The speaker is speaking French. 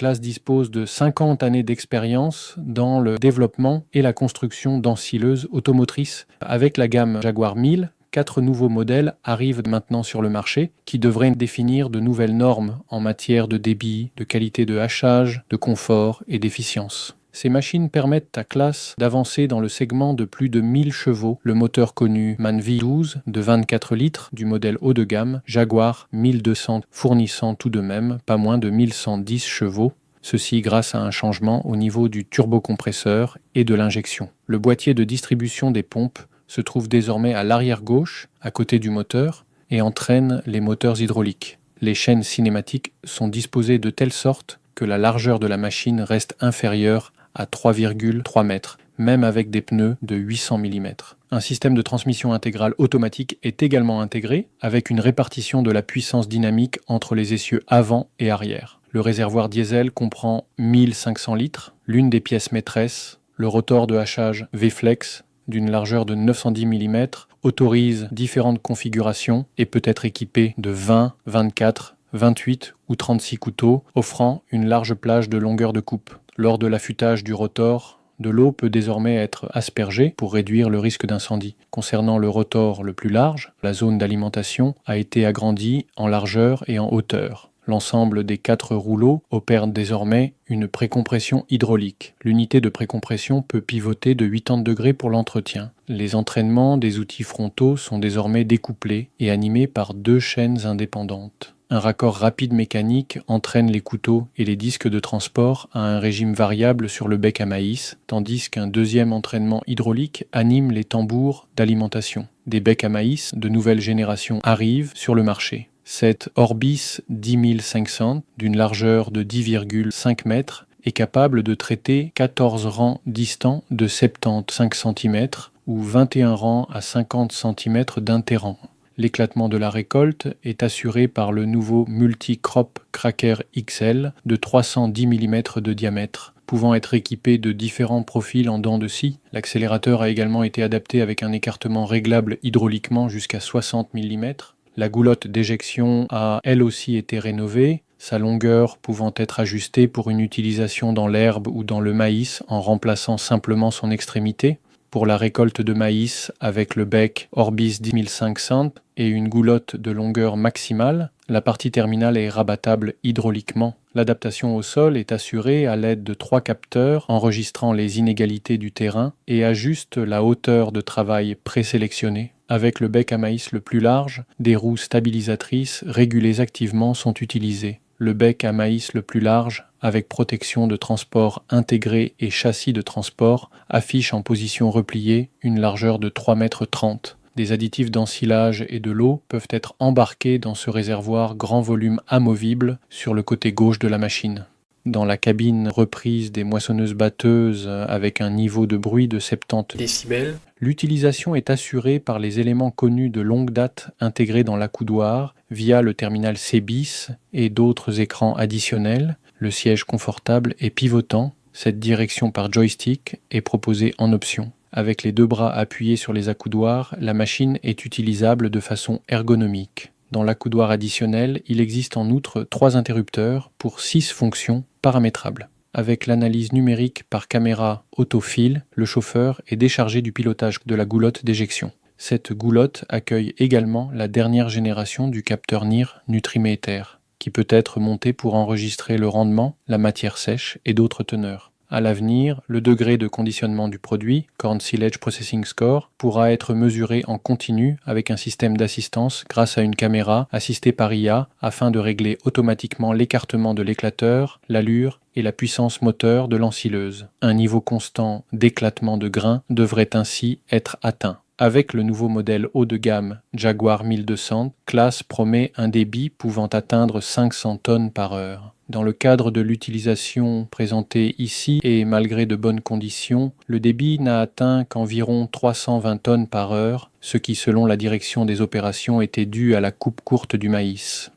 classe dispose de 50 années d'expérience dans le développement et la construction d'ensileuses automotrices. Avec la gamme Jaguar 1000, 4 nouveaux modèles arrivent maintenant sur le marché qui devraient définir de nouvelles normes en matière de débit, de qualité de hachage, de confort et d'efficience. Ces machines permettent à Claas d'avancer dans le segment de plus de 1000 chevaux, le moteur connu MAN V12 de 24 litres du modèle haut de gamme Jaguar 1200 fournissant tout de même pas moins de 1110 chevaux, ceci grâce à un changement au niveau du turbocompresseur et de l'injection. Le boîtier de distribution des pompes se trouve désormais à l'arrière gauche, à côté du moteur, et entraîne les moteurs hydrauliques. Les chaînes cinématiques sont disposées de telle sorte que la largeur de la machine reste inférieure à 3,3 mètres, même avec des pneus de 800 mm. Un système de transmission intégrale automatique est également intégré, avec une répartition de la puissance dynamique entre les essieux avant et arrière. Le réservoir diesel comprend 1500 litres, l'une des pièces maîtresses, le rotor de hachage V-Flex, d'une largeur de 910 mm, autorise différentes configurations et peut être équipé de 20, 24, 28 ou 36 couteaux, offrant une large plage de longueur de coupe. Lors de l'affûtage du rotor, de l'eau peut désormais être aspergée pour réduire le risque d'incendie. Concernant le rotor le plus large, la zone d'alimentation a été agrandie en largeur et en hauteur. L'ensemble des 4 rouleaux opère désormais une précompression hydraulique. L'unité de précompression peut pivoter de 80 degrés pour l'entretien. Les entraînements des outils frontaux sont désormais découplés et animés par 2 chaînes indépendantes. Un raccord rapide mécanique entraîne les couteaux et les disques de transport à un régime variable sur le bec à maïs, tandis qu'un deuxième entraînement hydraulique anime les tambours d'alimentation. Des becs à maïs de nouvelle génération arrivent sur le marché. Cette Orbis 10500, d'une largeur de 10,5 mètres, est capable de traiter 14 rangs distants de 75 cm ou 21 rangs à 50 cm d'interrang. L'éclatement de la récolte est assuré par le nouveau Multi-Crop Cracker XL de 310 mm de diamètre. Pouvant être équipé de différents profils en dents de scie, l'accélérateur a également été adapté avec un écartement réglable hydrauliquement jusqu'à 60 mm. La goulotte d'éjection a elle aussi été rénovée, sa longueur pouvant être ajustée pour une utilisation dans l'herbe ou dans le maïs en remplaçant simplement son extrémité. Pour la récolte de maïs avec le bec Orbis 10500 et une goulotte de longueur maximale, la partie terminale est rabattable hydrauliquement. L'adaptation au sol est assurée à l'aide de 3 capteurs enregistrant les inégalités du terrain et ajuste la hauteur de travail présélectionnée. Avec le bec à maïs le plus large, des roues stabilisatrices régulées activement sont utilisées. Le bec à maïs le plus large, avec protection de transport intégrée et châssis de transport, affiche en position repliée une largeur de 3,30 m. Des additifs d'ensilage et de l'eau peuvent être embarqués dans ce réservoir grand volume amovible sur le côté gauche de la machine. Dans la cabine reprise des moissonneuses-batteuses avec un niveau de bruit de 70 décibels, l'utilisation est assurée par les éléments connus de longue date intégrés dans l'accoudoir via le terminal C-bis et d'autres écrans additionnels. Le siège confortable est pivotant. Cette direction par joystick est proposée en option. Avec les 2 bras appuyés sur les accoudoirs, la machine est utilisable de façon ergonomique. Dans l'accoudoir additionnel, il existe en outre 3 interrupteurs pour 6 fonctions paramétrables. Avec l'analyse numérique par caméra autofil, le chauffeur est déchargé du pilotage de la goulotte d'éjection. Cette goulotte accueille également la dernière génération du capteur NIR Nutrimeter, qui peut être monté pour enregistrer le rendement, la matière sèche et d'autres teneurs. À l'avenir, le degré de conditionnement du produit, Corn Silage Processing Score, pourra être mesuré en continu avec un système d'assistance grâce à une caméra assistée par IA afin de régler automatiquement l'écartement de l'éclateur, l'allure et la puissance moteur de l'ensileuse. Un niveau constant d'éclatement de grains devrait ainsi être atteint. Avec le nouveau modèle haut de gamme Jaguar 1200, Claas promet un débit pouvant atteindre 500 tonnes par heure. Dans le cadre de l'utilisation présentée ici, et malgré de bonnes conditions, le débit n'a atteint qu'environ 320 tonnes par heure, ce qui selon la direction des opérations était dû à la coupe courte du maïs.